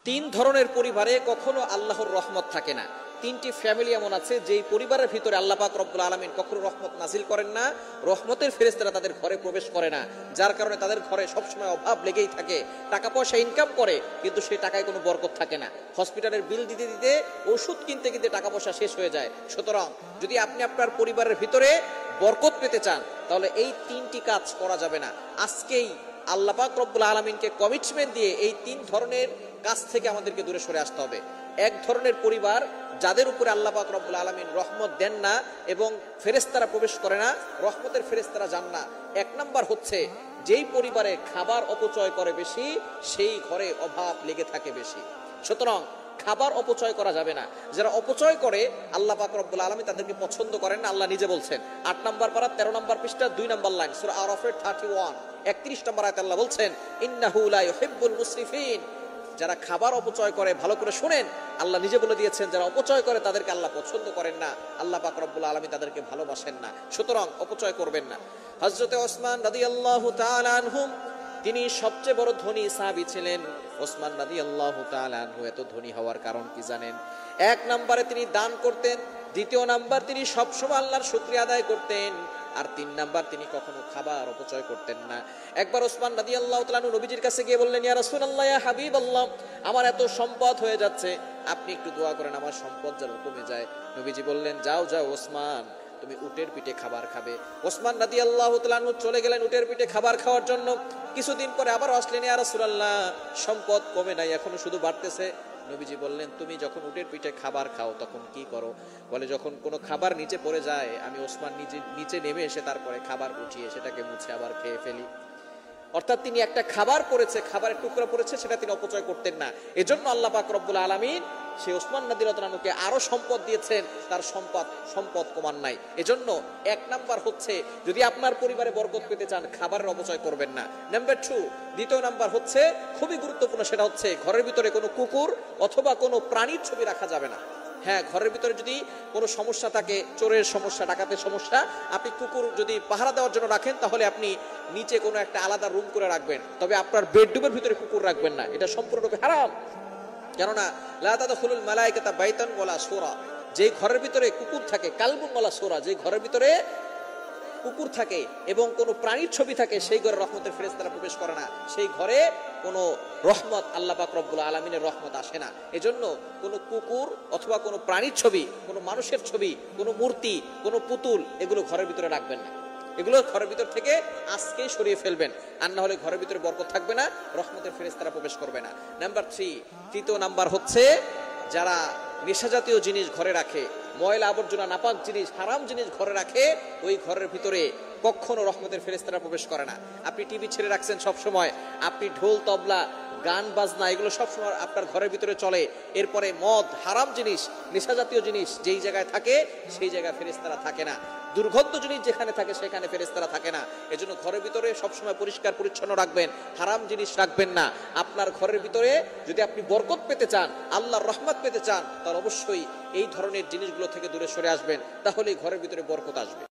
তিন ধরনের পরিবারে কখনো আল্লাহর রহমত থাকে না। তিনটি ফ্যামিলি এমন আছে যেই পরিবারের ভিতরে আল্লাহ পাক রব্বুল আলামিন কখনো রহমত নাজিল করেন না, রহমতের ফেরেশতারা তাদের ঘরে প্রবেশ করে না, যার কারণে তাদের ঘরে সবসময় অভাব লেগেই থাকে। টাকা পয়সা ইনকাম করে কিন্তু সেই টাকায় কোনো বরকত থাকে না। হসপিটালের বিল দিতে দিতে, ওষুধ কিনতে কিনতে টাকা পয়সা শেষ হয়ে যায়। সুতরাং যদি আপনি আপনার পরিবারের ভিতরে বরকত পেতে চান তাহলে এই তিনটি কাজ করা যাবে না। আজকেই আল্লাহ পাক রব্বুল আলামিনকে কমিটমেন্ট দিয়ে এই তিন ধরনের কাজ থেকে আমাদেরকে দূরে সরে আসতে হবে। এক ধরনের পরিবার যাদের উপরে আল্লাহ পাক রব্বুল আলামিন রহমত দেন না এবং ফেরেশতারা প্রবেশ করে না, রহমতের ফেরেশতারা যান না। এক নাম্বার হচ্ছে যেই পরিবারে খাবার অপচয় করে বেশি, সেই ঘরে অভাব লেগে থাকে বেশি। সুতরাং খাবার অপচয় করা যাবে না। যারা অপচয় করে আল্লাহ পাক রব্বুল আলামিন তাদেরকে পছন্দ করেন না। আল্লাহ নিজে বলছেন 8 নম্বর পারা 13 নম্বর পৃষ্ঠা 2 নম্বর লাইন সূরা আরাফের 31 31 নম্বর আয়াতে আল্লাহ বলছেন ইন্নাহু লা ইউহিব্বুল মুসরিফিন। যারা খাবার অপচয় করে, ভালো করে শুনেন, আল্লাহ নিজে বলে দিয়েছেন যারা অপচয় করে তাদেরকে আল্লাহ পছন্দ করেন না, আল্লাহ পাক রব্বুল আলামিন তাদেরকে ভালোবাসেন না। সুতরাং অপচয় করবেন না। হযরতে ওসমান রাদিয়াল্লাহু তাআলা আনহু তিনি সবচেয়ে বড় ধনী সাহাবী ছিলেন। ওসমান রাদিয়াল্লাহু তাআলা আনহু এত ধনী হওয়ার কারণ কি জানেন? এক নম্বরে তিনি দান করতেন, দ্বিতীয় নাম্বার তিনি সবসময় আল্লাহর শুকরিয়া আদায় করতেন, আর 3 নাম্বার তিনি কখনো খাবার অপচয় করতেন না। একবার ওসমান রাদিয়াল্লাহু তাআলা নবীজির কাছে গিয়ে বললেন, ইয়া রাসূলুল্লাহ, ইয়া হাবিবাল্লাহ, আমার এত সম্পদ হয়ে যাচ্ছে, আপনি একটু দোয়া করেন আমার সম্পদ যেন কমে যায়। নবীজি বললেন, যাও যাও ওসমান, তুমি উটের পিঠে খাবার খাবে। ওসমান রাদিয়াল্লাহু তাআলা চলে গেলেন উটের পিঠে খাবার খাওয়ার জন্য। কিছুদিন পরে আবার আসলেন, ইয়া রাসূলুল্লাহ, সম্পদ কমে নাই, এখনো শুধু বাড়তেছে। নবীজি বললেন, তুমি যখন উটের পিঠে খাবার খাও তখন কি করো? বলে, যখন কোনো খাবার নিচে পড়ে যায় আমি ওসমান নিচে নেমে এসে তারপরে খাবার উঠিয়ে সেটাকে মুছে আবার খেয়ে ফেলি। অর্থাৎ তিনি একটা খাবার পড়েছে, খাবারের টুকরা পড়েছে, সেটা তিনি অপচয় করতেন না। এজন্য আল্লাহ পাক রব্বুল আলামিন সে ওসমান রাদিয়াল্লাহু আনহুকে আরো সম্পদ দিয়েছেন, তার সম্পদ কমান নাই। এজন্য এক নাম্বার হচ্ছে যদি আপনার পরিবারে বরকত পেতে চান খাবারের অপচয় করবেন না। নাম্বার 2, দ্বিতীয় নাম্বার হচ্ছে খুবই গুরুত্বপূর্ণ, সেটা হচ্ছে ঘরের ভিতরে কোনো কুকুর অথবা কোনো প্রাণীর ছবি রাখা যাবে না। হ্যাঁ, ঘরের ভিতরে যদি কোনো সমস্যা থাকে, চোরের সমস্যা, ডাকাতের সমস্যা, আপনি কুকুর যদি পাহারা দেওয়ার জন্য রাখেন তাহলে আপনি নিচে কোনো একটা আলাদা রুম করে রাখবেন, তবে আপনার বেডরুমের ভিতরে কুকুর রাখবেন না, এটা সম্পূর্ণরূপে হারাম। কেননা লা তাদখুলুল মালায়েকাতু বাইতান ওয়ালা সূরা, যে ঘরের ভিতরে কুকুর থাকে, কালবুন ওয়ালা সূরা, যে ঘরের ভিতরে কুকুর থাকে এবং কোনো প্রাণীর ছবি থাকে, সেই ঘরে রহমতের ফেরেশতারা প্রবেশ করে না, সেই ঘরে কোনো রহমত, আল্লাহ পাক রব্বুল আলামিনের রহমত আসে না। এজন্য কোনো কুকুর অথবা কোনো প্রাণীর ছবি, কোনো মানুষের ছবি, কোনো মূর্তি, কোনো পুতুল, এগুলো ঘরের ভিতরে রাখবেন না। এগুলো ঘরের ভিতর থেকে আজকেই সরিয়ে ফেলবেন, আর না হলে ঘরের ভিতরে বরকত থাকবে না, রহমতের ফেরেশতারা প্রবেশ করবে না। নাম্বার 3, তৃতীয় নাম্বার হচ্ছে যারা নেশা জাতীয় জিনিস ঘরে রাখে, ময়লা আবর্জনা, নাপাক জিনিস, হারাম জিনিস ঘরে রাখে, ওই ঘরের ভিতরে কখনো রহমতের ফেরেশতারা প্রবেশ করে না। আপনি টিভি ছেড়ে রাখছেন সব সময়, আপনি ঢোল তবলা, গান বাজনা, এগুলো সবসময় আপনার ঘরের ভিতরে চলে, এরপরে মদ, হারাম জিনিস, নেশা জাতীয় জিনিস যেই জায়গায় থাকে সেই জায়গায় ফেরেশতারা থাকে না। দুর্গন্ধ জিনিস যেখানে থাকে সেখানে ফেরেশতারা থাকে না। এজন্য ঘরের ভিতরে সবসময় পরিষ্কার পরিচ্ছন্ন রাখবেন, হারাম জিনিস রাখবেন না। আপনার ঘরের ভিতরে যদি আপনি বরকত পেতে চান, আল্লাহর রহমত পেতে চান, তাহলে অবশ্যই এই ধরনের জিনিসগুলো থেকে দূরে সরে আসবেন, তাহলেই ঘরের ভিতরে বরকত আসবে।